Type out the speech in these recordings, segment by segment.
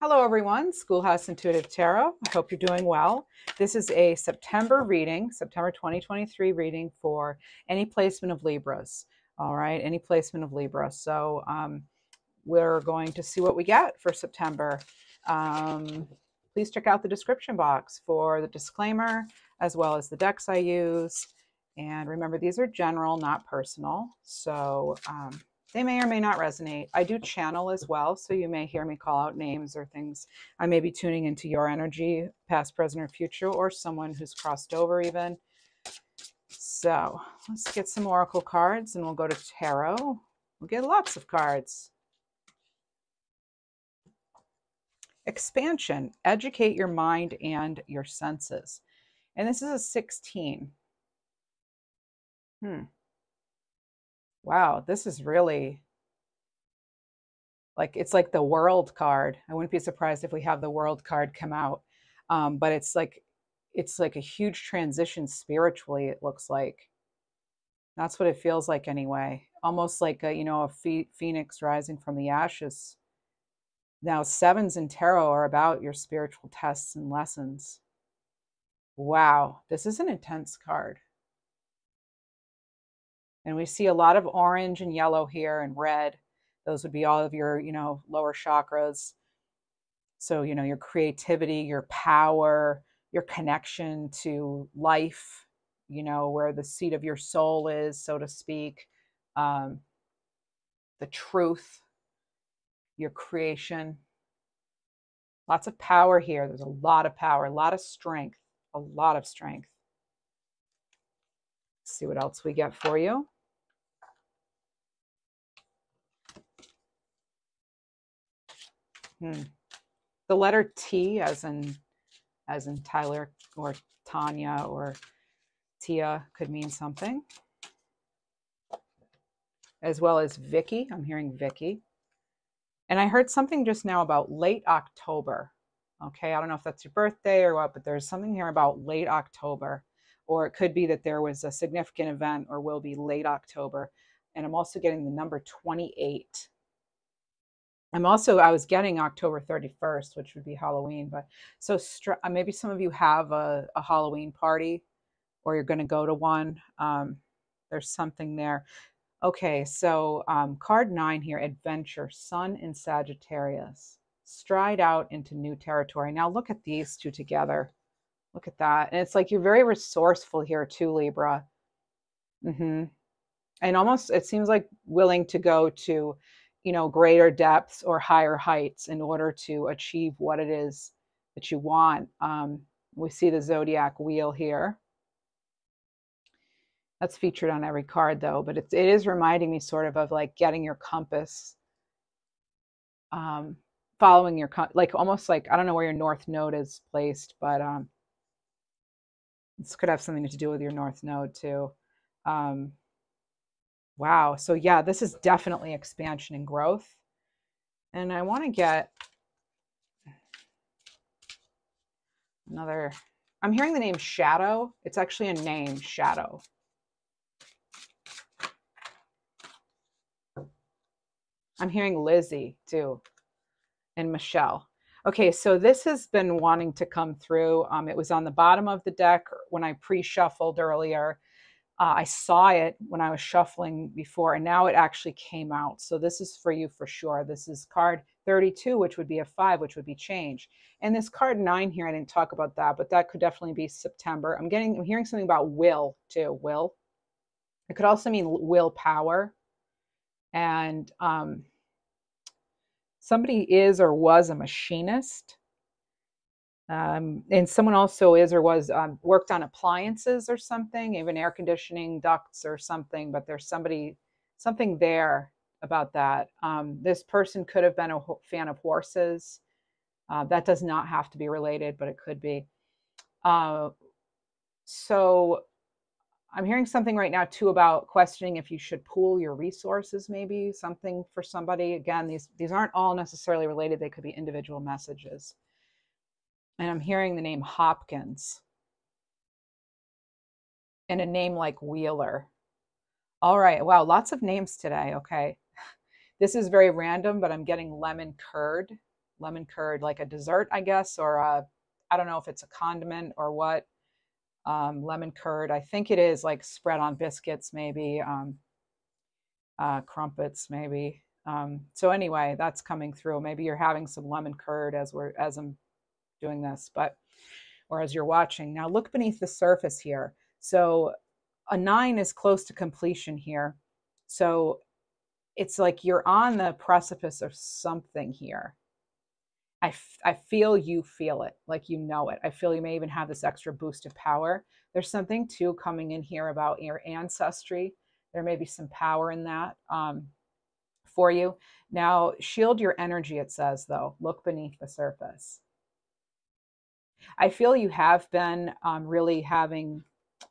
Hello everyone, Schoolhouse Intuitive Tarot. I hope you're doing well. This is a September reading, September 2023 reading for any placement of Libras. All right, any placement of Libra. So we're going to see what we get for September. Please check out the description box for the disclaimer as well as the decks I use. And remember, these are general, not personal. So they may or may not resonate. I do channel as well, so you may hear me call out names or things. I may be tuning into your energy, past, present, or future, or someone who's crossed over even. So let's get some oracle cards and we'll go to tarot. We'll get lots of cards. Expansion, educate your mind and your senses. And this is a 16. Wow, this is really like, it's like the world card. I wouldn't be surprised if we have the world card come out. But it's like a huge transition spiritually, it looks like. That's what it feels like anyway. Almost like a phoenix rising from the ashes. Now, sevens in tarot are about your spiritual tests and lessons. Wow, this is an intense card. And we see a lot of orange and yellow here and red. Those would be all of your, lower chakras. So, your creativity, your power, your connection to life, where the seat of your soul is, so to speak. The truth, your creation. Lots of power here. There's a lot of power, a lot of strength, a lot of strength. Let's see what else we get for you. The letter T, as in Tyler or Tanya or Tia, could mean something. As well as Vicky. I'm hearing Vicky. And I heard something just now about late October. Okay, I don't know if that's your birthday or what, but there's something here about late October. Or it could be that there was a significant event or will be late October. And I'm also getting the number 28. I was getting October 31st, which would be Halloween. But so maybe some of you have a Halloween party or you're going to go to one. There's something there. Okay, so card 9 here, adventure, sun in Sagittarius. Stride out into new territory. Now look at these two together. Look at that. And it's like you're very resourceful here too, Libra. And almost, it seems like willing to go to, greater depths or higher heights in order to achieve what it is that you want. We see the Zodiac wheel here. That's featured on every card though, but it is reminding me sort of like getting your compass, following your, like almost like, I don't know where your North Node is placed, but this could have something to do with your North Node too. Wow. So yeah, this is definitely expansion and growth. And I want to get another, I'm hearing the name Shadow. It's actually a name, Shadow. I'm hearing Lizzie too, and Michelle. Okay, so this has been wanting to come through. It was on the bottom of the deck when I pre-shuffled earlier. I saw it when I was shuffling before, and now it actually came out. So this is for you for sure. This is card 32, which would be a 5, which would be change. And this card 9 here, I didn't talk about that, but that could definitely be September. I'm hearing something about will too, will. It could also mean willpower. And somebody is or was a machinist. And someone also is or was worked on appliances or something, even air conditioning ducts or something, but there's something there about that. This person could have been a fan of horses. That does not have to be related, but it could be. So I'm hearing something right now too about questioning if you should pool your resources, maybe something for somebody. Again, these aren't all necessarily related. They could be individual messages. And I'm hearing the name Hopkins and a name like Wheeler. All right. Wow. Lots of names today. Okay. This is very random, but I'm getting lemon curd. lemon curd, like a dessert, I guess, or I don't know if it's a condiment or what. Lemon curd, I think it is like spread on biscuits, maybe, crumpets, maybe. So anyway, that's coming through. Maybe you're having some lemon curd as I'm doing this, or as you're watching. Now look beneath the surface here. So a 9 is close to completion here. So it's like you're on the precipice of something here. I feel you feel it, like you know it. I feel you may even have this extra boost of power. There's something too coming in here about your ancestry. There may be some power in that for you. Now, shield your energy, it says, though. Look beneath the surface. I feel you have been really having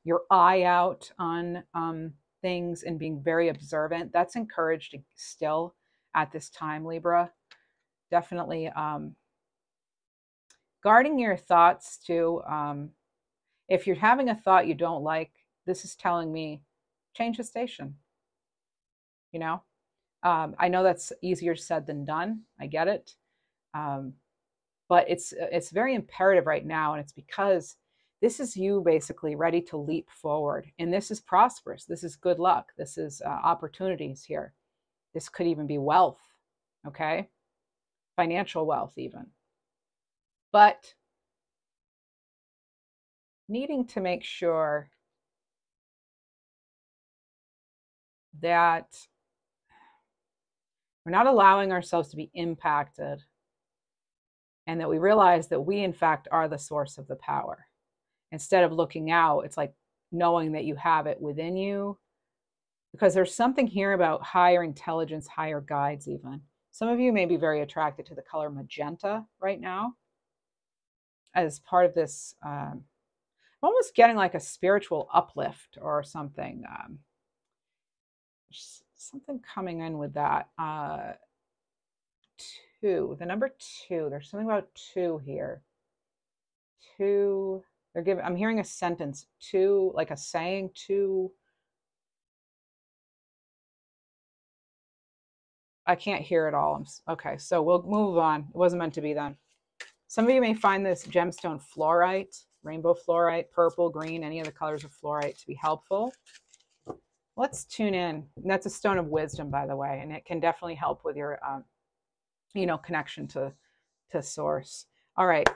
your eye out on things and being very observant. That's encouraged still at this time, Libra. Definitely guarding your thoughts too. If you're having a thought you don't like, this is telling me change the station. You know, I know that's easier said than done. I get it. But it's very imperative right now, and it's because this is you basically ready to leap forward, and this is prosperous. This is good luck. This is opportunities here. This could even be wealth, okay? Financial wealth even. But needing to make sure that we're not allowing ourselves to be impacted, and that we realize that we, in fact, are the source of the power. Instead of looking out, it's like knowing that you have it within you, because there's something here about higher intelligence, higher guides even. Some of you may be very attracted to the color magenta right now as part of this. I'm almost getting like a spiritual uplift or something. Something coming in with that. 2, the number 2. There's something about 2 here. 2. I'm hearing a sentence. 2, like a saying. 2. I can't hear it all. Okay, so we'll move on. It wasn't meant to be then. Some of you may find this gemstone fluorite, rainbow fluorite, purple, green, any of the colors of fluorite to be helpful. Let's tune in. And that's a stone of wisdom, by the way, and it can definitely help with your, connection to source. All right.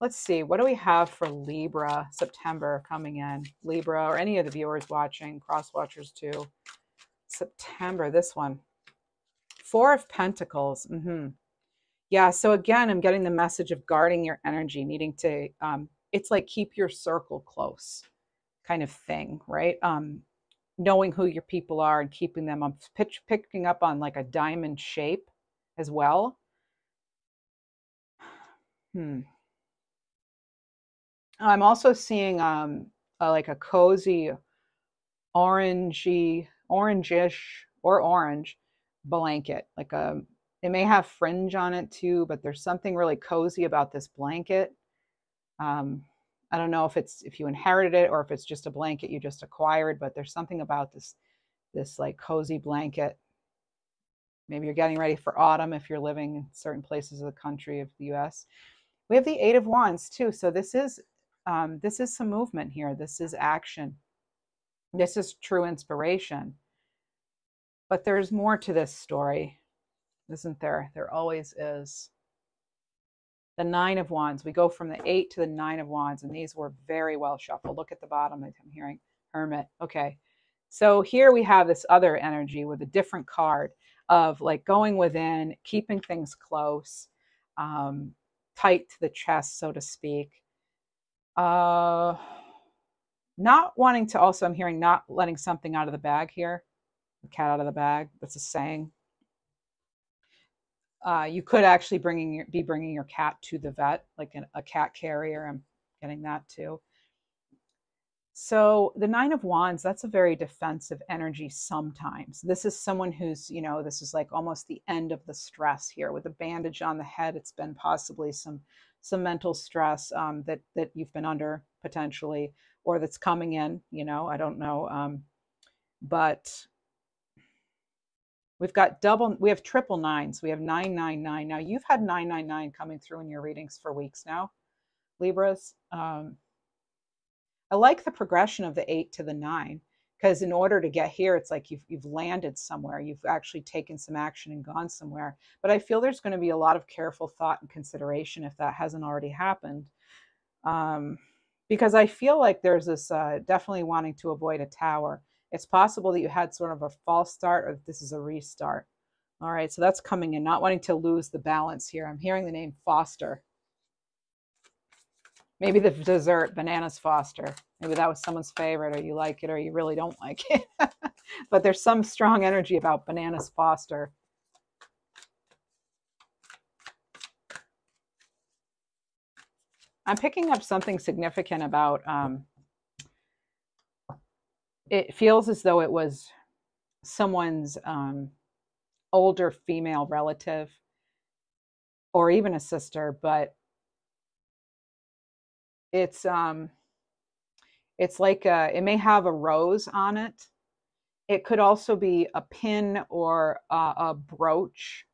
Let's see. What do we have for Libra September coming in? Libra, or any of the viewers watching, cross watchers too. September, this one. 4 of Pentacles. Yeah, so again, I'm getting the message of guarding your energy, needing to, it's like keep your circle close kind of thing, right? Knowing who your people are and keeping them. I'm picking up on like a diamond shape as well. I'm also seeing like a cozy orangish or orange blanket, like it may have fringe on it too, but there's something really cozy about this blanket. I don't know if you inherited it or if it's just a blanket you just acquired, but there's something about this like cozy blanket. Maybe you're getting ready for autumn if you're living in certain places of the country of the US. We have the 8 of Wands too, so this is some movement here. This is action. This is true inspiration. But there's more to this story, isn't there? There always is. The 9 of Wands. We go from the 8 to the 9 of Wands, and these were very well shuffled. Look at the bottom. I'm hearing Hermit. Okay. So here we have this other energy with a different card of like going within, keeping things close, tight to the chest, so to speak. Not wanting to also, I'm hearing not letting something out of the bag here. The cat out of the bag. That's a saying. You could actually be bringing your cat to the vet, like a cat carrier. I'm getting that too. So the 9 of Wands, that's a very defensive energy sometimes. This is someone who's, this is like almost the end of the stress here with a bandage on the head. It's been possibly some mental stress that you've been under potentially, or that's coming in, I don't know. But We've triple nines. We have 999. Now you've had 999 coming through in your readings for weeks now, Libras. I like the progression of the 8 to the 9, because in order to get here, it's like you've landed somewhere. You've actually taken some action and gone somewhere. But I feel there's going to be a lot of careful thought and consideration if that hasn't already happened. Because I feel like there's this definitely wanting to avoid a tower. It's possible that you had sort of a false start, or this is a restart. All right, so that's coming in, not wanting to lose the balance here. I'm hearing the name Foster. Maybe the dessert, Bananas Foster. Maybe that was someone's favorite, or you like it, or you really don't like it. But there's some strong energy about Bananas Foster. I'm picking up something significant about, it feels as though it was someone's older female relative, or even a sister, but it's like it may have a rose on it. It could also be a pin or a brooch.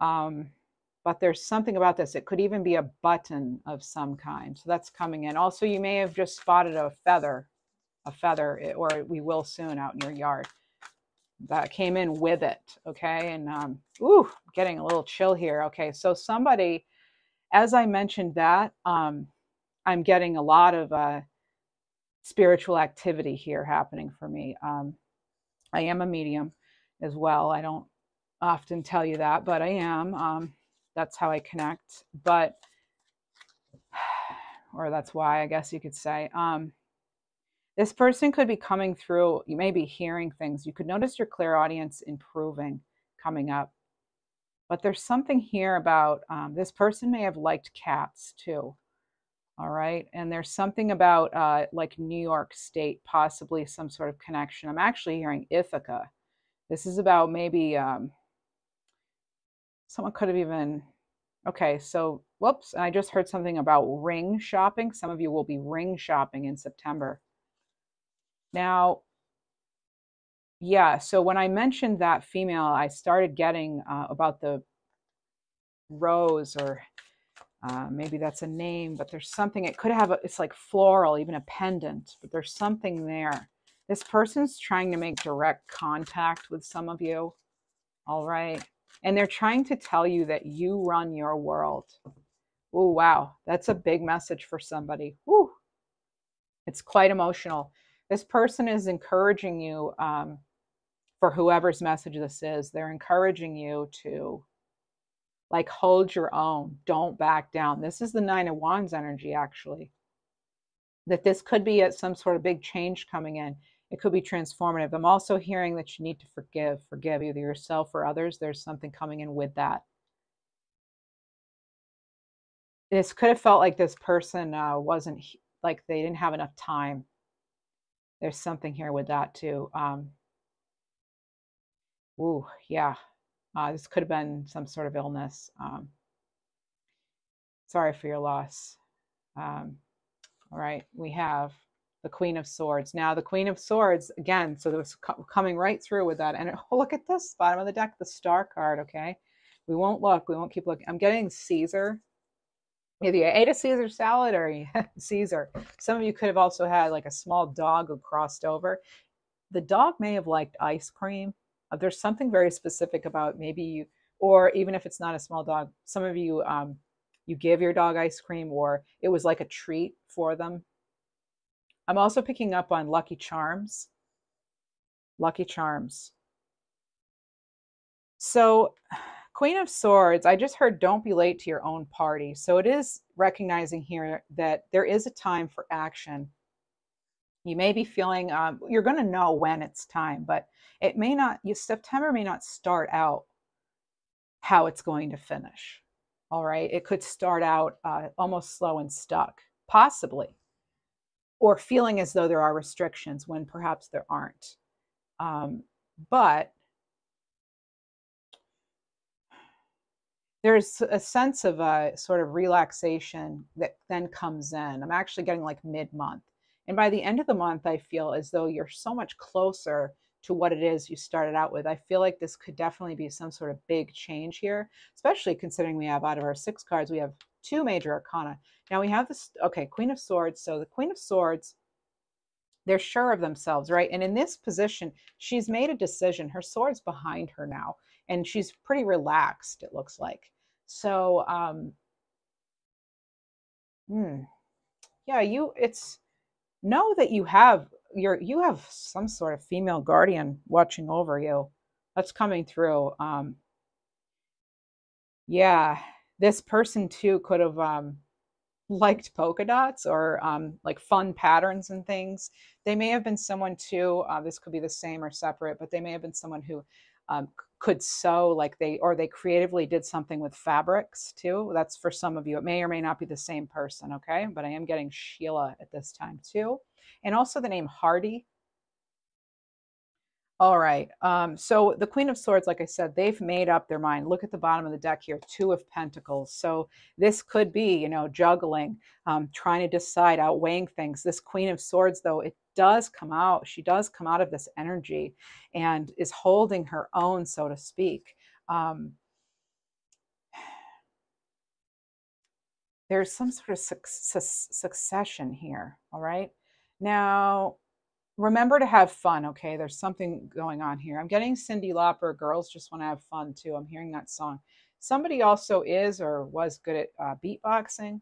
But there's something about this. It could even be a button of some kind. So that's coming in. Also, you may have just spotted a feather, or we will soon out in your yard. That came in with it, okay? And, ooh, getting a little chill here. Okay, so somebody, as I mentioned that, I'm getting a lot of spiritual activity here happening for me. I am a medium as well. I don't often tell you that, but I am. That's how I connect, or that's why, I guess you could say. This person could be coming through. You may be hearing things. You could notice your clairaudience improving coming up. But there's something here about this person may have liked cats too. All right. And there's something about like New York State, possibly some sort of connection. I'm actually hearing Ithaca. This is about maybe someone could have even, okay, so whoops, and I just heard something about ring shopping. Some of you will be ring shopping in September. Now, yeah, so when I mentioned that female, I started getting about the rose, or maybe that's a name, but there's something, it could have, it's like floral, even a pendant, but there's something there. This person's trying to make direct contact with some of you, all right? And they're trying to tell you that you run your world. Oh, wow. That's a big message for somebody. Woo. It's quite emotional. This person is encouraging you, for whoever's message this is, they're encouraging you to like hold your own. Don't back down. This is the 9 of Wands energy, actually. That this could be at some sort of big change coming in. It could be transformative. I'm also hearing that you need to forgive either yourself or others. There's something coming in with that. This could have felt like this person wasn't, like they didn't have enough time. There's something here with that too. Ooh, yeah. This could have been some sort of illness. Sorry for your loss. All right, we have the Queen of Swords. Now, the Queen of Swords, again, so it was coming right through with that. And oh, look at this, bottom of the deck, the Star card, okay? We won't look. We won't keep looking. I'm getting Caesar. Either you ate a Caesar salad or you had Caesar. Some of you could have also had like a small dog who crossed over. The dog may have liked ice cream. There's something very specific about maybe you, or even if it's not a small dog, some of you, you give your dog ice cream, or it was like a treat for them. I'm also picking up on Lucky Charms. Lucky Charms. So Queen of Swords, I just heard don't be late to your own party. So it is recognizing here that there is a time for action. You may be feeling, you're going to know when it's time, but it may not, September may not start out how it's going to finish. All right. It could start out almost slow and stuck, possibly, or feeling as though there are restrictions when perhaps there aren't. But there's a sense of a sort of relaxation that then comes in. I'm actually getting like mid-month. And by the end of the month, I feel as though you're so much closer to what it is you started out with. I feel like this could definitely be some sort of big change here, especially considering we have, out of our 6 cards, we have 2 major arcana. Now we have this, okay, Queen of Swords. So the Queen of Swords, they're sure of themselves, right? And in this position, she's made a decision. Her sword's behind her now, and she's pretty relaxed, it looks like. So, yeah, know that you have some sort of female guardian watching over you. That's coming through. Yeah, this person too could have liked polka dots or like fun patterns and things. They may have been someone too, this could be the same or separate, but they may have been someone who could sew, like they creatively did something with fabrics too. That's for some of you. It may or may not be the same person, okay? But I am getting Sheila at this time too. And also the name Hardy. All right. So the Queen of Swords, like I said, they've made up their mind. Look at the bottom of the deck here, 2 of Pentacles. So this could be, you know, juggling, trying to decide, outweighing things. This Queen of Swords, though, it does come out. She does come out of this energy and is holding her own, so to speak. There's some sort of succession here. All right. Now, remember to have fun, okay? There's something going on here. I'm getting Cyndi Lauper, Girls Just Want to Have Fun, too. I'm hearing that song. Somebody also is or was good at beatboxing.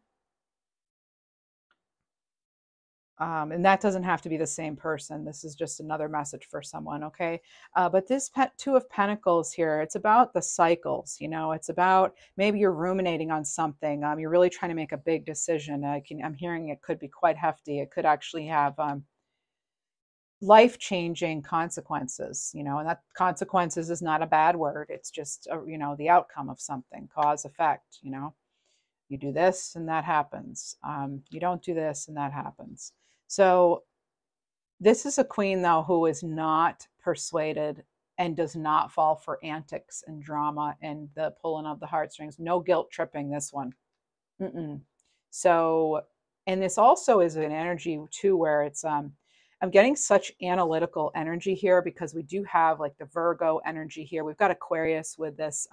And that doesn't have to be the same person. This is just another message for someone, okay? But this 2 of Pentacles here, it's about the cycles, you know? It's about maybe you're ruminating on something. You're really trying to make a big decision. I'm hearing it could be quite hefty. It could actually have life-changing consequences, you know, and that consequences is not a bad word. It's just, you know, the outcome of something, cause, effect, you know, you do this and that happens. You don't do this and that happens. So this is a queen, though, who is not persuaded and does not fall for antics and drama and the pulling of the heartstrings. No guilt tripping, this one. So, and this also is an energy too, where it's, I'm getting such analytical energy here because we do have like the Virgo energy here. We've got Aquarius with this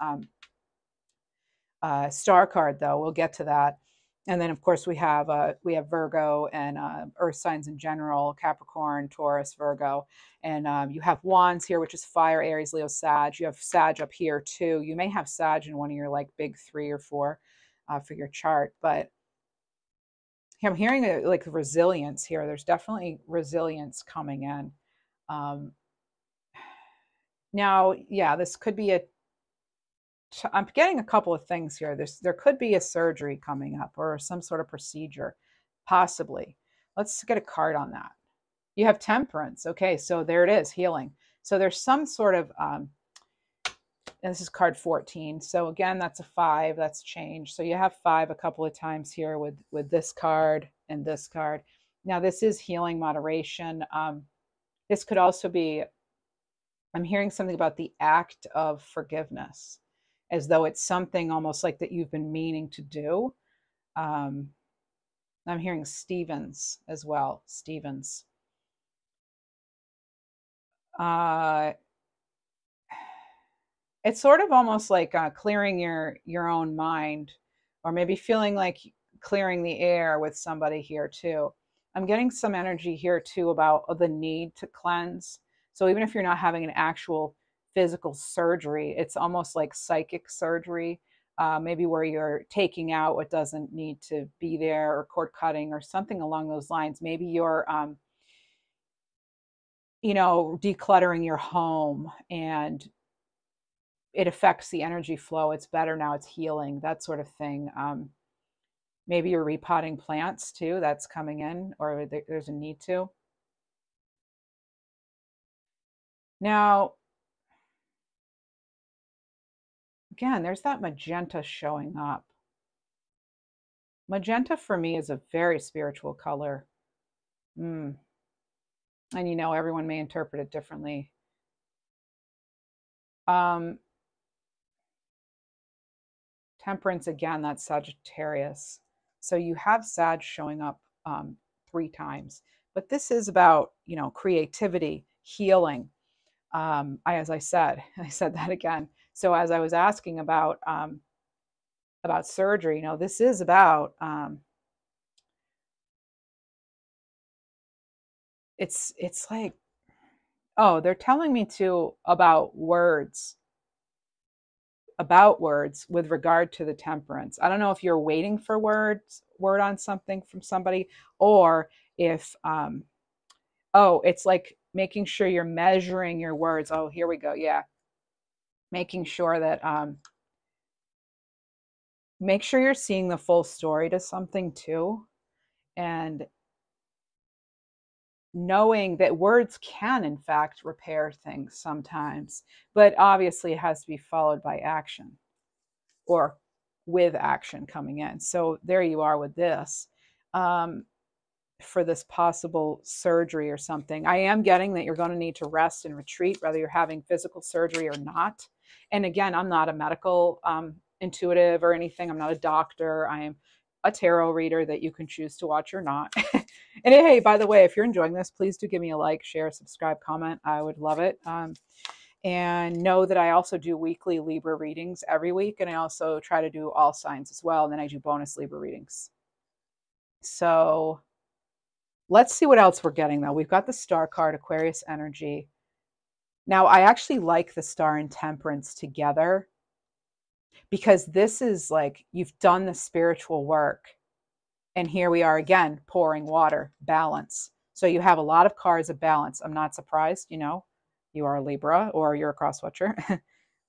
star card, though. We'll get to that. And then, of course, we have Virgo and earth signs in general, Capricorn, Taurus, Virgo. And you have Wands here, which is fire, Aries, Leo, Sag. You have Sag up here, too. You may have Sag in one of your like big 3 or 4 for your chart. But I'm hearing like resilience here. There's definitely resilience coming in. Now, yeah, this could be I'm getting a couple of things here. There could be a surgery coming up or some sort of procedure, possibly. Let's get a card on that. You have Temperance. Okay, so there it is, healing. So there's some sort of, this is card 14. So again, that's a 5. That's change. So you have 5 a couple of times here with this card and this card. Now this is healing, moderation. This could also be, I'm hearing something about the act of forgiveness, as though it's something almost like that you've been meaning to do. I'm hearing Stevens as well. Stevens. It's sort of almost like clearing your own mind, or maybe feeling like clearing the air with somebody here too. I'm getting some energy here too about the need to cleanse. So even if you're not having an actual physical surgery, it's almost like psychic surgery, maybe where you're taking out what doesn't need to be there, or cord cutting or something along those lines. Maybe you're you know, decluttering your home and it affects the energy flow. It's better now, it's healing, that sort of thing. Maybe you're repotting plants too, that's coming in, or there's a need to. Now, again, there's that magenta showing up. Magenta for me is a very spiritual color. And you know, everyone may interpret it differently. Temperance, again, that's Sagittarius. So you have Sag showing up 3 times. But this is about, you know, creativity, healing. As I said, I said that again. So as I was asking about surgery, you know, this is about, it's like, oh, they're telling me too about words with regard to the temperance. I don't know if you're waiting for word on something from somebody, or if oh, it's like making sure you're measuring your words. Oh, here we go. Yeah. Making sure that make sure you're seeing the full story to something too, and knowing that words can in fact repair things sometimes, but obviously it has to be followed by action, or with action coming in. So there you are with this, for this possible surgery or something. I am getting that you're going to need to rest and retreat, whether you're having physical surgery or not. And again, I'm not a medical intuitive or anything. I'm not a doctor. I am a tarot reader that you can choose to watch or not. And hey, by the way, if you're enjoying this, please do give me a like, share, subscribe, comment. I would love it. And know that I also do weekly Libra readings every week. And I also try to do all signs as well. And then I do bonus Libra readings. So let's see what else we're getting, though. We've got the Star card, Aquarius energy. Now, I actually like the Star and Temperance together, because this is like you've done the spiritual work. And here we are again, pouring water, balance. So you have a lot of cards of balance. I'm not surprised, you know, you are a Libra, or you're a cross watcher,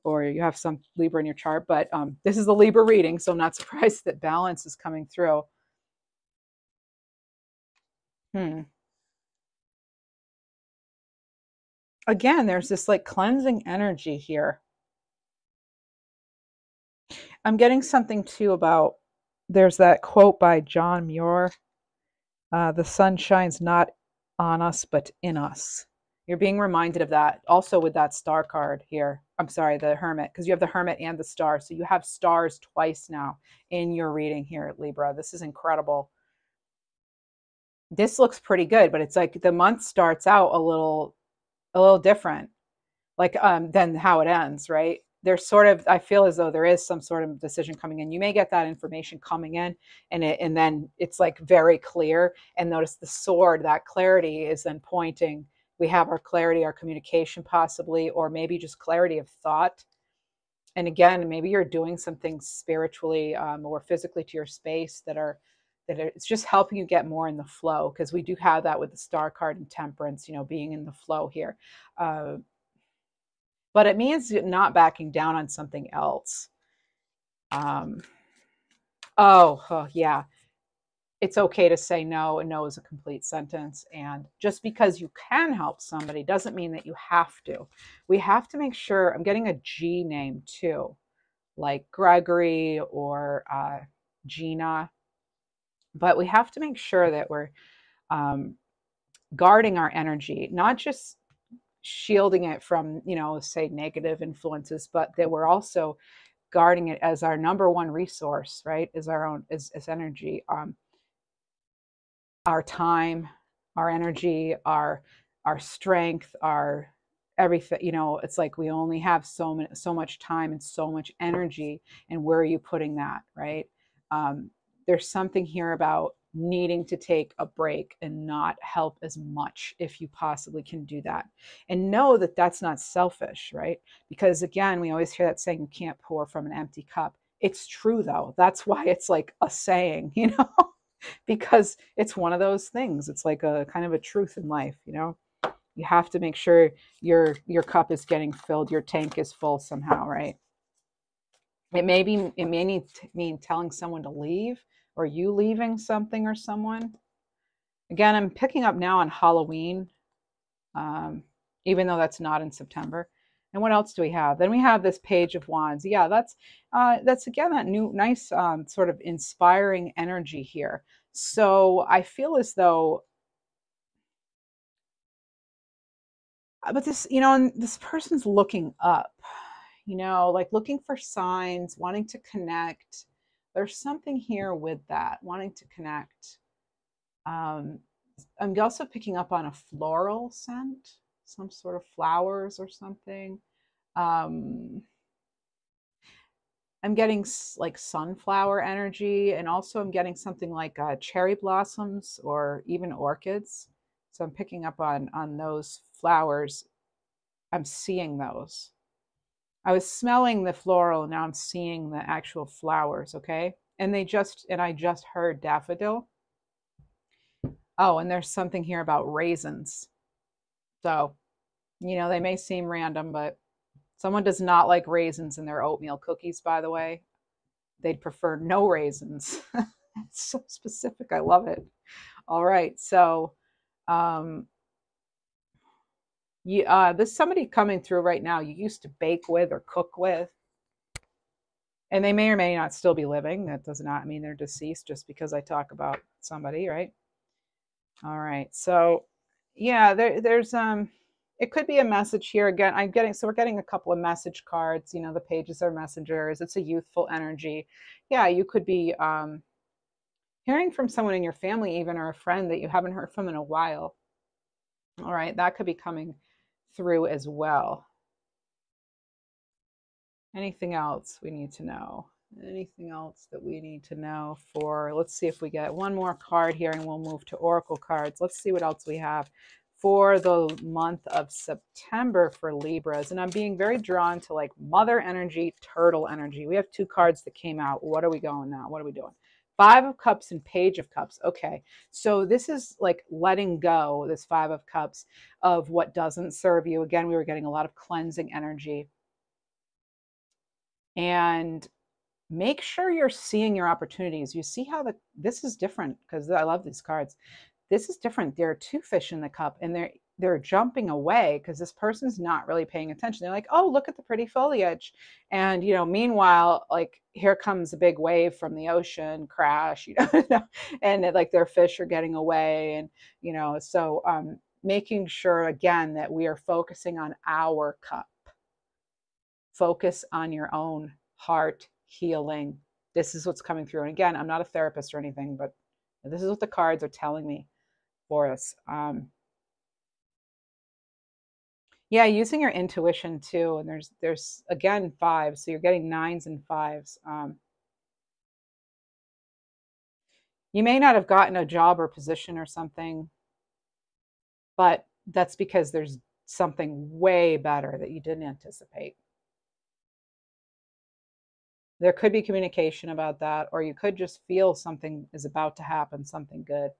or you have some Libra in your chart. But this is the Libra reading, so I'm not surprised that balance is coming through. Again, there's this like cleansing energy here. I'm getting something too about, there's that quote by John Muir, the sun shines not on us, but in us. You're being reminded of that also with that Star card here. I'm sorry, the Hermit, because you have the Hermit and the Star. So you have stars twice now in your reading here at Libra. This is incredible. This looks pretty good, but it's like the month starts out a little different, like than how it ends, right? There's sort of, I feel as though there is some sort of decision coming in. You may get that information coming in, and then it's like very clear. And notice the sword, that clarity is then pointing. We have our clarity, our communication possibly, or maybe just clarity of thought. And again, maybe you're doing something spiritually or physically to your space that it's just helping you get more in the flow, because we do have that with the Star card and Temperance, you know, being in the flow here. But it means not backing down on something else. Yeah. It's okay to say no, and no is a complete sentence. And just because you can help somebody doesn't mean that you have to. We have to make sure, I'm getting a G name too, like Gregory or Gina. But we have to make sure that we're guarding our energy, not just shielding it from, you know, say negative influences, but that we're also guarding it as our number one resource, right? Is our own, is energy, our time, our energy, our strength, our everything. You know, it's like we only have so much time and so much energy, and where are you putting that, right? There's something here about needing to take a break and not help as much if you possibly can do that. And know that that's not selfish, right? Because again, we always hear that saying, you can't pour from an empty cup. It's true though. That's why it's like a saying, you know, because it's one of those things. It's like a kind of a truth in life, you know. You have to make sure your cup is getting filled, your tank is full somehow, right? It may need to mean telling someone to leave, or you leaving something or someone. Again, I'm picking up now on Halloween, even though that's not in September. And what else do we have? Then we have this Page of Wands. Yeah, that's again that new nice sort of inspiring energy here. So I feel as though, but this, you know, this person's looking up, you know, like looking for signs, wanting to connect. There's something here with that, wanting to connect. I'm also picking up on a floral scent. some sort of flowers or something. I'm getting like sunflower energy, and also I'm getting something like cherry blossoms or even orchids. So I'm picking up on those flowers. I'm seeing those. I was smelling the floral, now I'm seeing the actual flowers, okay? And I just heard daffodil. Oh, and there's something here about raisins. So, you know, they may seem random, but someone does not like raisins in their oatmeal cookies, by the way. They'd prefer no raisins. It's so specific. I love it. All right. So, there's somebody coming through right now you used to bake with or cook with. And they may or may not still be living. That does not mean they're deceased just because I talk about somebody, right? All right. So, yeah, there's it could be a message here. Again, we're getting a couple of message cards. You know, the pages are messengers. It's a youthful energy. Yeah, you could be hearing from someone in your family even, or a friend that you haven't heard from in a while. All right, that could be coming through as well. Anything else we need to know? Anything else that we need to know for, let's see if we get one more card here and we'll move to Oracle cards. Let's see what else we have for the month of September for Libras. And I'm being very drawn to like Mother energy, Turtle energy. We have two cards that came out. What are we going now? What are we doing? Five of Cups and Page of Cups. Okay, so this is like letting go, this Five of Cups, of what doesn't serve you. Again, we were getting a lot of cleansing energy. And make sure you're seeing your opportunities. You see how this is different, because I love these cards. This is different. There are two fish in the cup, and they're jumping away because this person's not really paying attention. They're like, oh, look at the pretty foliage. And, you know, meanwhile, like here comes a big wave from the ocean, crash, you know, and like their fish are getting away. And, you know, so making sure, again, that we are focusing on our cup. Focus on your own heart healing. This is what's coming through. And again, I'm not a therapist or anything, but this is what the cards are telling me for us. Yeah, using your intuition too. And there's again fives, so you're getting nines and fives. You may not have gotten a job or position or something, but that's because there's something way better that you didn't anticipate. There could be communication about that, or you could just feel something is about to happen, something good.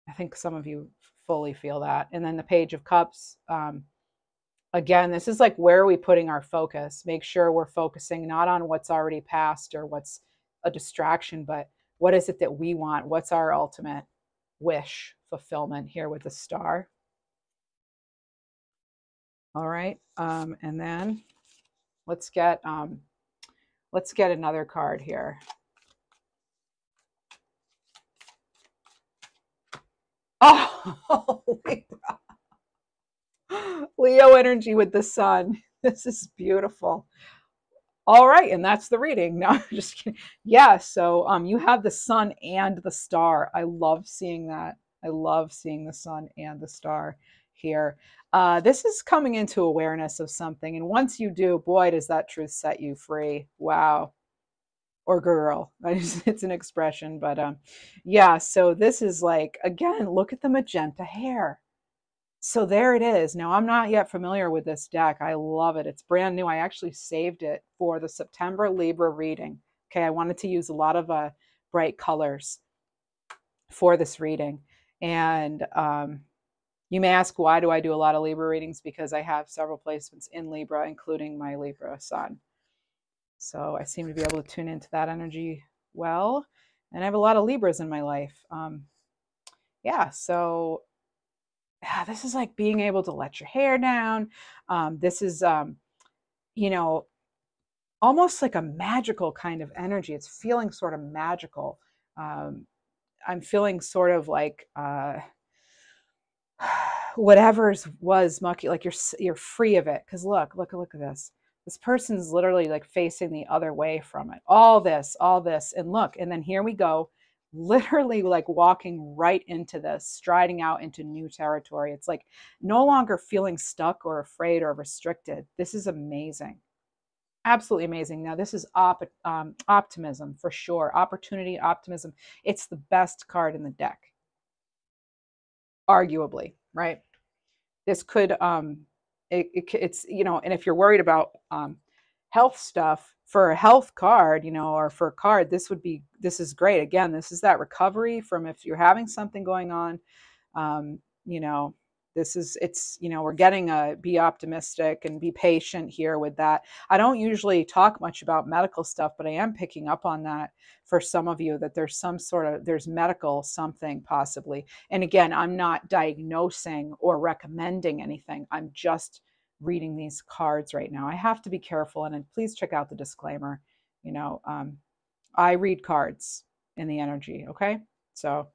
I think some of you fully feel that. And then the Page of Cups, again, this is like, where are we putting our focus? Make sure we're focusing not on what's already passed or what's a distraction, but what is it that we want? What's our ultimate wish fulfillment here with the Star? All right. And then let's get another card here. Oh, Leo energy with the sun. This is beautiful. All right, and that's the reading. No, I'm just kidding. Yeah, so you have the sun and the star. I love seeing that. I love seeing the sun and the star here. This is coming into awareness of something, and once you do, boy, does that truth set you free. Wow. Or girl. It's an expression, but yeah, so this is like, again, look at the magenta hair. So there it is. Now, I'm not yet familiar with this deck. I love it. It's brand new. I actually saved it for the September Libra reading. Okay, I wanted to use a lot of bright colors for this reading. And you may ask, why do I do a lot of Libra readings? Because I have several placements in Libra, including my Libra sun. So I seem to be able to tune into that energy well. And I have a lot of Libras in my life. Yeah, so yeah, this is like being able to let your hair down. This is, you know, almost like a magical kind of energy. It's feeling sort of magical. I'm feeling sort of like whatever was mucky, like you're free of it. Because look at this. This person's literally like facing the other way from it. All this, and look, and then here we go. literally like walking right into this, striding out into new territory. It's like no longer feeling stuck or afraid or restricted. This is amazing. Absolutely amazing. Now, this is optimism for sure. Opportunity, optimism. It's the best card in the deck, arguably, right? This could, it's, you know, and if you're worried about health stuff, for a health card, you know, or for a card, this is great. Again, this is that recovery from if you're having something going on, you know, it's, you know, we're getting be optimistic and be patient here with that. I don't usually talk much about medical stuff, but I am picking up on that for some of you, that there's there's medical something possibly. And again, I'm not diagnosing or recommending anything. I'm just reading these cards right now. I have to be careful, and please check out the disclaimer. You know, I read cards in the energy. Okay. So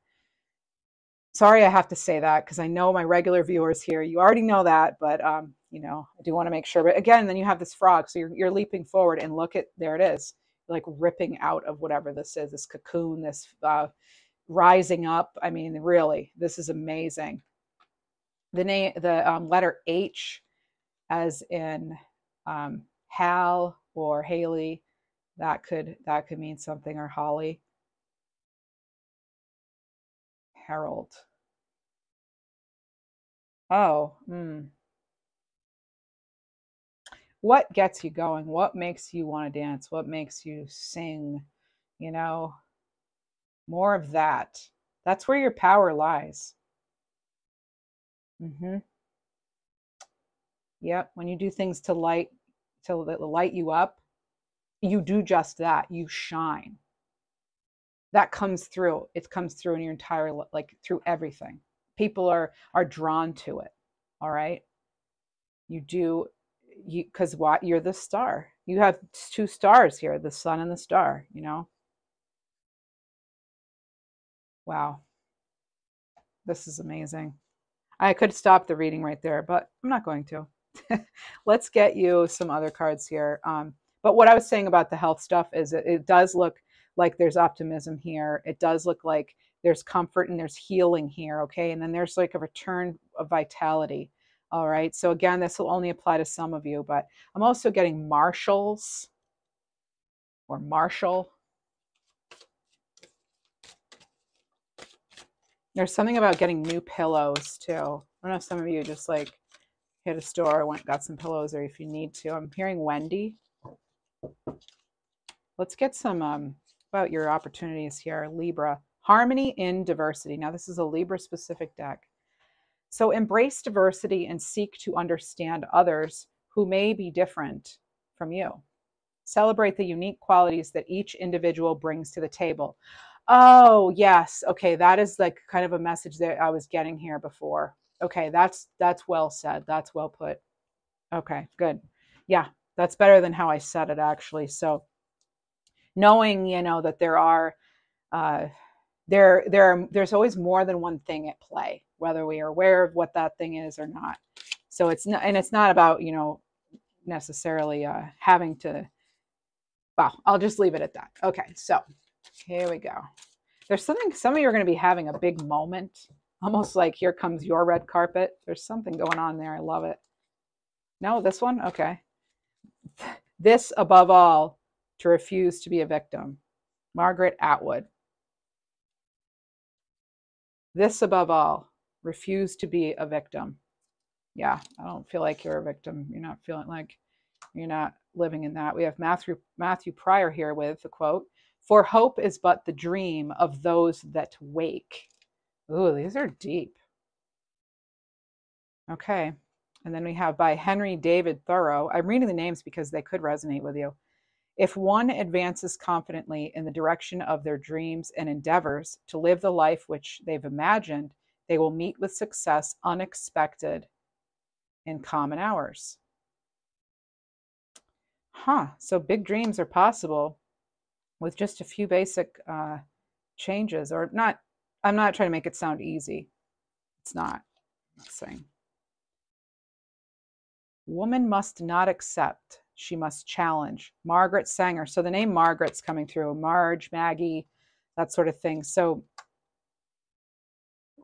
sorry I have to say that, because I know my regular viewers here, you already know that, but you know, I do want to make sure. But again, then you have this frog, so you're leaping forward, and look at, there it is, like ripping out of whatever this is, this cocoon, this rising up. I mean, really, this is amazing. The letter H, as in Hal or Haley, that could mean something, or Holly. Harold. Oh, what gets you going? What makes you want to dance? What makes you sing? You know, more of that. That's where your power lies. Yep. When you do things to light you up, you do just that. You shine. That comes through. It comes through in your entire, like through everything. People are drawn to it. All right. Because what? You're the star. You have two stars here, the sun and the star, you know. Wow. This is amazing. I could stop the reading right there, but I'm not going to. Let's get you some other cards here. But what I was saying about the health stuff is it does look like there's optimism here. It does look like there's comfort and there's healing here, okay? And then there's like a return of vitality, all right? So again, this will only apply to some of you, but I'm also getting marshals or Marshall. There's something about getting new pillows too. I don't know if some of you just like hit a store, got some pillows, or if you need to. I'm hearing Wendy. Let's get some about your opportunities here, Libra. Harmony in diversity. Now, this is a Libra specific deck. So embrace diversity and seek to understand others who may be different from you. Celebrate the unique qualities that each individual brings to the table. Oh, yes. Okay, that is like kind of a message that I was getting here before. Okay, that's well said. That's well put. Okay, good. Yeah, that's better than how I said it, actually. So knowing, you know, that there are there's always more than one thing at play, whether we are aware of what that thing is or not. So it's not about, you know, necessarily having to, well, I'll just leave it at that. Okay, so here we go. There's something, some of you are going to be having a big moment, almost like here comes your red carpet. There's something going on there. I love it. No, this one? Okay. This above all, to refuse to be a victim. Margaret Atwood. This above all, refuse to be a victim. Yeah, I don't feel like you're a victim. You're not feeling like you're not living in that. We have Matthew Pryor here with the quote, "For hope is but the dream of those that wake." Ooh, these are deep. Okay. And then we have by Henry David Thoreau. I'm reading the names because they could resonate with you. If one advances confidently in the direction of their dreams and endeavors to live the life which they've imagined, they will meet with success unexpected in common hours. So big dreams are possible with just a few basic changes, or not. I'm not trying to make it sound easy. It's not. I'm not saying. Woman must not accept. She must challenge. Margaret Sanger. So the name Margaret's coming through. Marge, Maggie, that sort of thing. So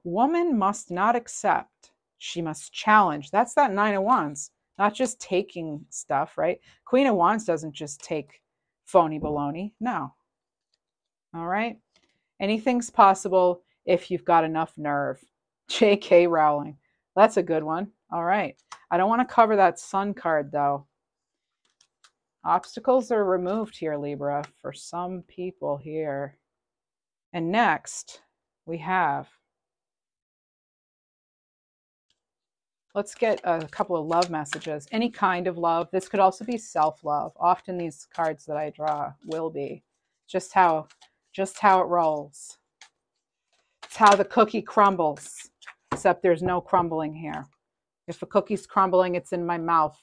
woman must not accept. She must challenge. That's that Nine of Wands, not just taking stuff, right? Queen of Wands doesn't just take phony baloney. No. All right. Anything's possible if you've got enough nerve. J.K. Rowling. That's a good one. All right. I don't want to cover that Sun card, though. Obstacles are removed here, Libra, for some people here. And next, we have... Let's get a couple of love messages. Any kind of love. This could also be self-love. Often these cards that I draw will be. Just how it rolls. It's how the cookie crumbles. Except there's no crumbling here. If a cookie's crumbling, it's in my mouth.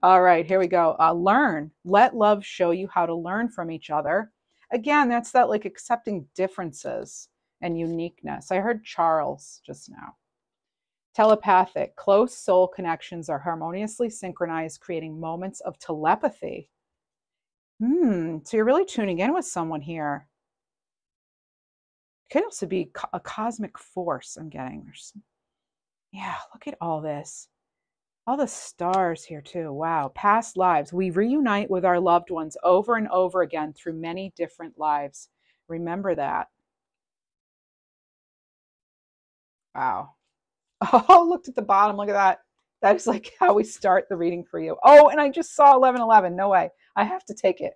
All right, here we go. Learn. Let love show you how to learn from each other. Again, that's that like accepting differences and uniqueness. I heard Charles just now. Telepathic. Close soul connections are harmoniously synchronized, creating moments of telepathy. So you're really tuning in with someone here. It could also be a cosmic force I'm getting. Yeah, look at all this. All the stars here too. Wow. Past lives. We reunite with our loved ones over and over again through many different lives. Remember that. Wow. Oh, looked at the bottom. Look at that. That is like how we start the reading for you. Oh, and I just saw 1111. No way. I have to take it.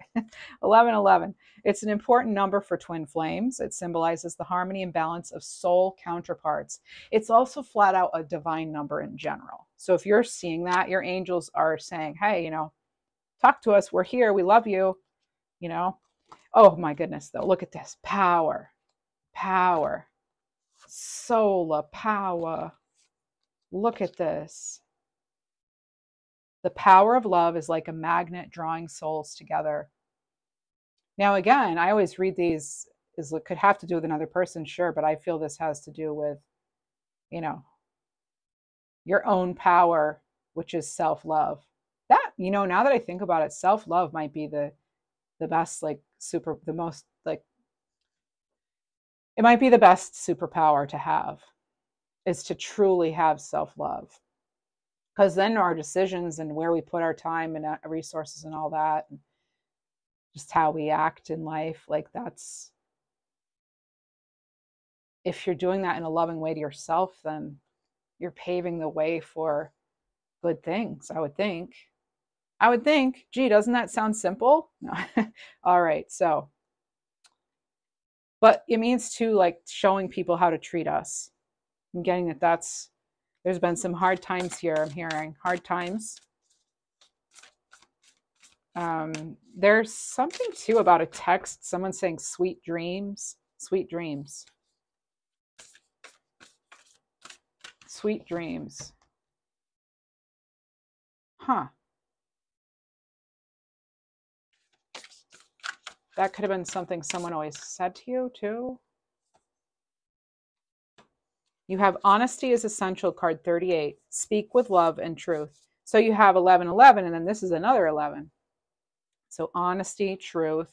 1111. It's an important number for twin flames. It symbolizes the harmony and balance of soul counterparts. It's also flat out a divine number in general. So if you're seeing that, your angels are saying, hey, you know, talk to us. We're here. We love you. You know. Oh my goodness, though. Look at this. Power. Power. Solar power. Look at this. The power of love is like a magnet drawing souls together. Now, again, I always read these as it could have to do with another person, sure, but I feel this has to do with, you know, your own power, which is self-love. That, you know, now that I think about it, self-love might be the best, like, the most, like, it might be the best superpower to have, is to truly have self-love. Because then our decisions and where we put our time and resources and all that, and just how we act in life, like that's, if you're doing that in a loving way to yourself, then you're paving the way for good things, I would think. I would think, gee, doesn't that sound simple? No. All right, so, but it means too, like showing people how to treat us. I'm getting that there's been some hard times here, I'm hearing. Hard times. There's something too about a text, someone saying sweet dreams. Sweet dreams. Sweet dreams. Huh. That could have been something someone always said to you too. You have honesty is essential, card 38. Speak with love and truth. So you have 1111, and then this is another 11. So honesty, truth.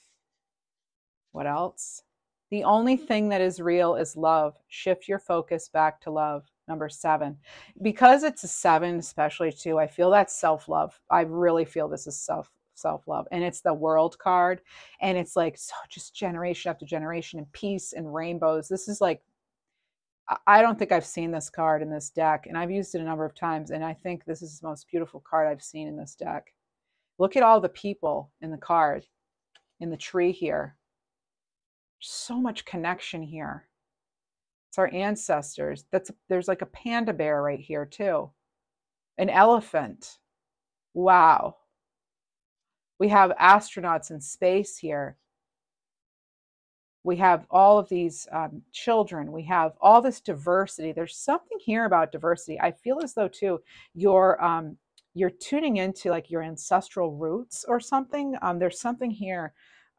What else? The only thing that is real is love. Shift your focus back to love. Number 7. Because it's a 7, especially too, I feel that's self-love. I really feel this is self-love. And it's the World card. And it's like, so just generation after generation and peace and rainbows. This is like, I don't think I've seen this card in this deck, and I've used it a number of times, and I think this is the most beautiful card I've seen in this deck. Look at all the people in the card, in the tree here. So much connection here. It's our ancestors. There's like a panda bear right here too. An elephant. Wow. We have astronauts in space here. We have all of these children. We have all this diversity. There's something here about diversity. I feel as though too, you're tuning into like your ancestral roots or something. There's something here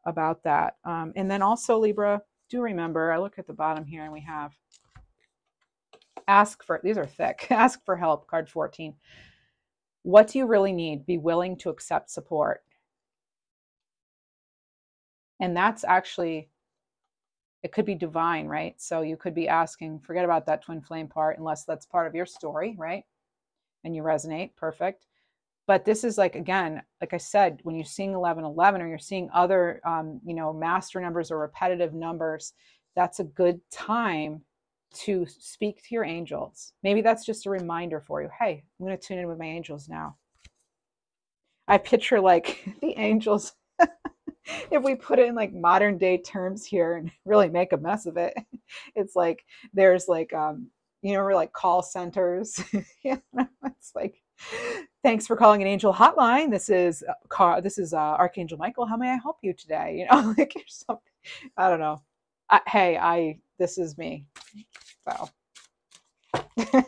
about that. And then also Libra, do remember, I look at the bottom here and we have these are thick, ask for help, card 14. What do you really need? Be willing to accept support. And that's actually It could be divine, right? So you could be asking, forget about that twin flame part, unless that's part of your story, right? And you resonate, perfect. But this is like, again, like I said, when you're seeing 1111 or you're seeing other, you know, master numbers or repetitive numbers, that's a good time to speak to your angels. Maybe that's just a reminder for you. Hey, I'm going to tune in with my angels now. I picture like the angels, if we put it in like modern day terms here and really make a mess of it, it's like there's like, you know, we're like call centers. You know, it's like, thanks for calling an angel hotline. This is Archangel Michael. How may I help you today? You know, like something. I don't know. This is me. So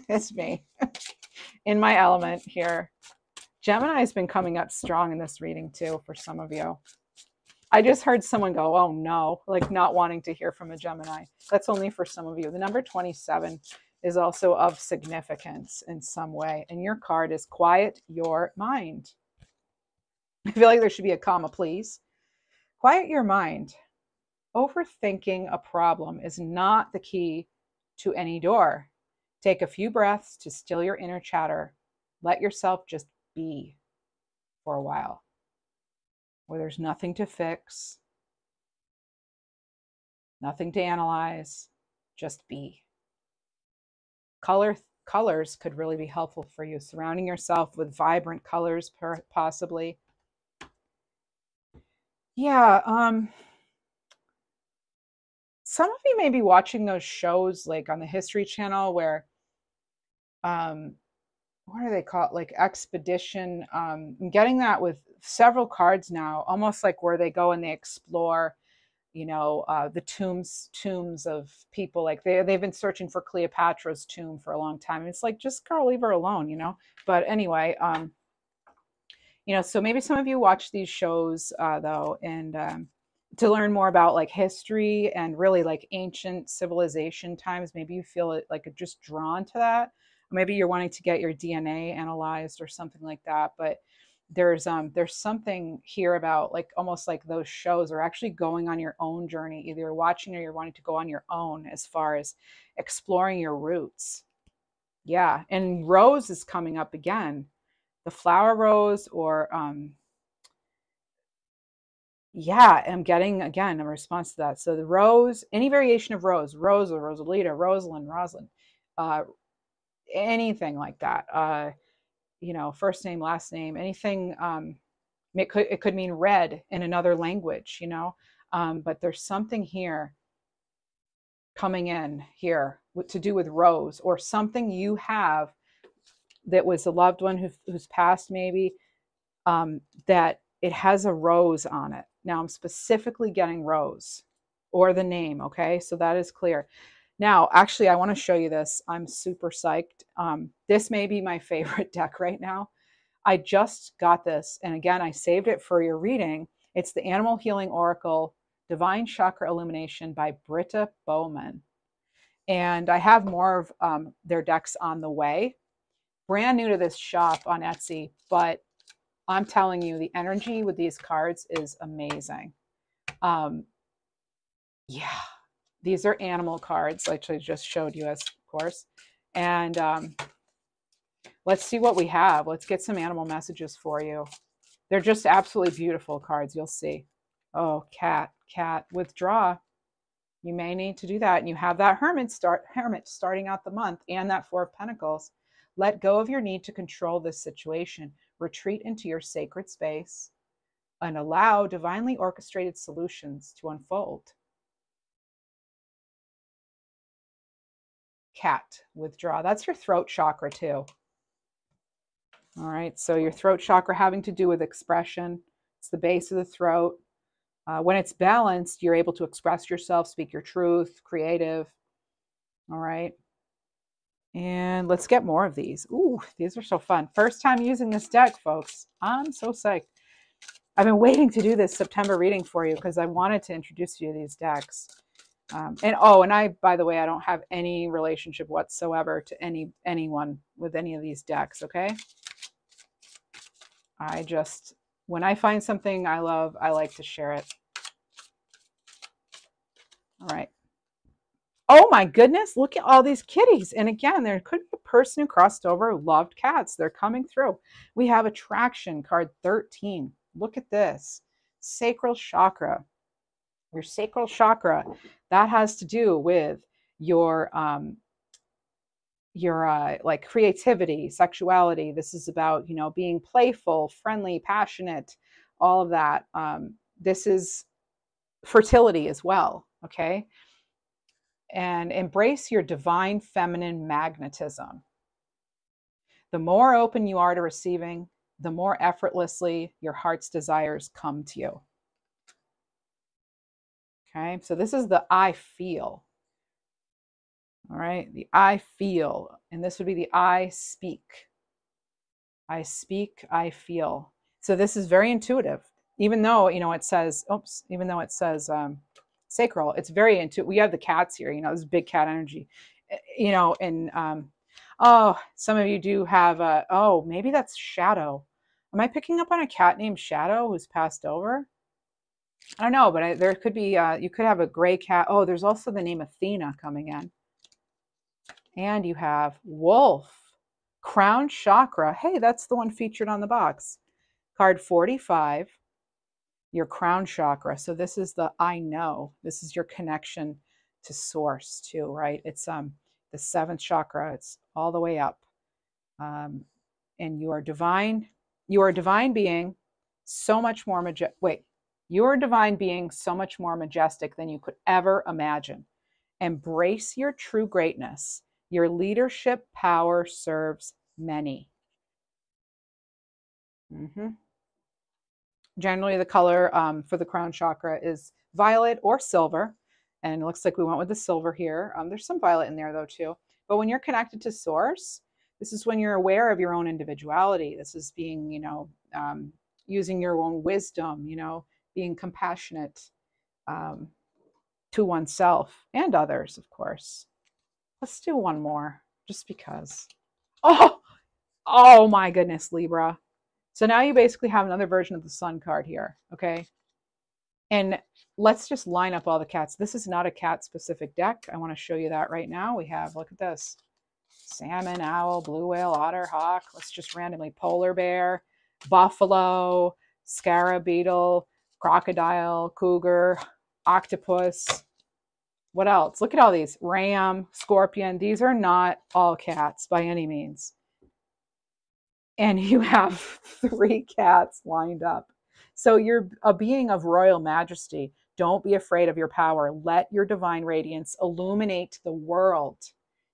it's me in my element here. Gemini has been coming up strong in this reading too for some of you. I just heard someone go, oh no, like not wanting to hear from a Gemini. That's only for some of you. The number 27 is also of significance in some way. And your card is quiet your mind. I feel like there should be a comma, please. Quiet your mind. Overthinking a problem is not the key to any door. Take a few breaths to still your inner chatter. Let yourself just be for a while, where there's nothing to fix, nothing to analyze, just be. Colors could really be helpful for you. Surrounding yourself with vibrant colors, possibly. Yeah. Some of you may be watching those shows like on the History Channel where, what do they call it? Like Expedition. I'm getting that with several cards now, almost like where they go and they explore, you know, the tombs of people. Like they've been searching for Cleopatra's tomb for a long time. And it's like, just girl, leave her alone, you know? But anyway, you know, so maybe some of you watch these shows though, and to learn more about like history and really like ancient civilization times, maybe you feel it like just drawn to that. Maybe you're wanting to get your DNA analyzed or something like that. But there's something here about like almost like those shows are actually going on your own journey. Either you're watching or you're wanting to go on your own as far as exploring your roots. Yeah. And rose is coming up again. The flower rose or yeah, I'm getting again a response to that. So the rose, any variation of rose, Rosa, Rosalita, Rosalind, anything like that. You know, first name, last name, anything. It could mean red in another language, you know. But there's something here coming in here to do with rose or something you have that was a loved one who's passed maybe, that it has a rose on it. Now I'm specifically getting rose or the name. Okay. So that is clear. Now, actually, I want to show you this. I'm super psyched. This may be my favorite deck right now. I just got this. And again, I saved it for your reading. It's the Animal Healing Oracle Divine Chakra Illumination by Britta Baumann. And I have more of their decks on the way. Brand new to this shop on Etsy, but I'm telling you, the energy with these cards is amazing. Yeah, these are animal cards, like I just showed you, of course. And let's see what we have. Let's get some animal messages for you. They're just absolutely beautiful cards. You'll see. Oh, cat, withdraw. You may need to do that. And you have that hermit starting out the month and that Four of Pentacles. Let go of your need to control this situation. Retreat into your sacred space and allow divinely orchestrated solutions to unfold. Cat, withdraw. That's your throat chakra too. All right, so your throat chakra having to do with expression. It's the base of the throat. When it's balanced, you're able to express yourself, speak your truth, creative. All right. And let's get more of these. Ooh, these are so fun. First time using this deck, folks. I'm so psyched. I've been waiting to do this September reading for you because I wanted to introduce you to these decks. And I, by the way, I don't have any relationship whatsoever to anyone with any of these decks, okay? When I find something I love, I like to share it. All right. Oh my goodness, look at all these kitties. And again, there could be a person who crossed over who loved cats. They're coming through. We have attraction, card 13. Look at this. Sacral chakra. Your sacral chakra, that has to do with your like creativity, sexuality. This is about, you know, being playful, friendly, passionate, all of that. This is fertility as well, okay? And embrace your divine feminine magnetism. The more open you are to receiving, the more effortlessly your heart's desires come to you. Okay, so this is the I feel. All right, the I feel, and this would be the I speak. I speak, I feel. So this is very intuitive, even though, you know, it says, oops, even though it says sacral, it's very intuitive. We have the cats here, you know, this big cat energy, you know, and oh, some of you do have oh, maybe that's Shadow. Am I picking up on a cat named Shadow who's passed over? I don't know, but there could be, you could have a gray cat. Oh, there's also the name Athena coming in. And you have Wolf, Crown Chakra. Hey, that's the one featured on the box. Card 45, your Crown Chakra. So this is the I know. This is your connection to source too, right? It's the 7th chakra. It's all the way up. And you are divine. You are a divine being, so much more you're a divine being so much more majestic than you could ever imagine. Embrace your true greatness. Your leadership power serves many. Generally, the color for the crown chakra is violet or silver. And it looks like we went with the silver here. There's some violet in there, though, too. But when you're connected to source, this is when you're aware of your own individuality. This is being, you know, using your own wisdom, you know, being compassionate to oneself and others, of course. Let's do one more, just because. Oh my goodness, Libra. So now you basically have another version of the Sun card here, okay? And let's just line up all the cats. This is not a cat-specific deck. I want to show you that right now. We have, look at this. Salmon, owl, blue whale, otter, hawk. Let's just randomly polar bear, buffalo, scarab beetle, crocodile, cougar, octopus. What else? Look at all these. Ram, scorpion. These are not all cats by any means. And you have 3 cats lined up. So you're a being of royal majesty. Don't be afraid of your power. Let your divine radiance illuminate the world.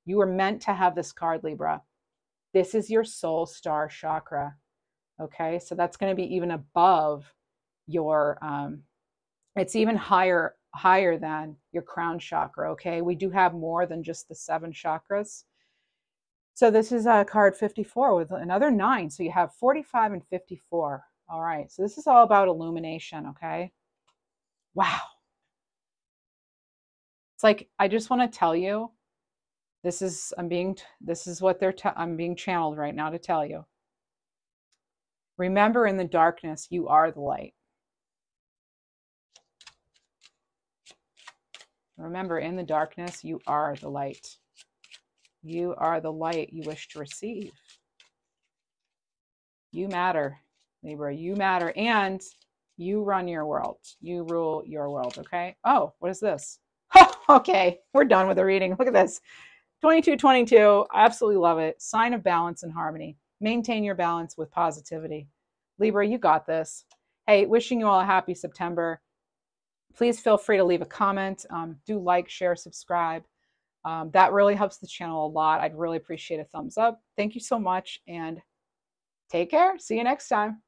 You are meant to have this card, Libra. This is your soul star chakra. Okay, so that's going to be even above your, it's even higher than your crown chakra. Okay, we do have more than just the 7 chakras. So this is card 54 with another 9. So you have 45 and 54. All right, so this is all about illumination. Okay, wow. It's like, I just want to tell you, this is what I'm being channeled right now to tell you. Remember, in the darkness, you are the light. Remember, in the darkness, you are the light. You are the light you wish to receive. You matter, Libra. You matter, and you run your world. You rule your world, okay? Oh, what is this? Okay, we're done with the reading. Look at this. 2222, I absolutely love it. Sign of balance and harmony. Maintain your balance with positivity. Libra, you got this. Hey, wishing you all a happy September. Please feel free to leave a comment. Do like, share, subscribe. That really helps the channel a lot. I'd really appreciate a thumbs up. Thank you so much, and take care. See you next time.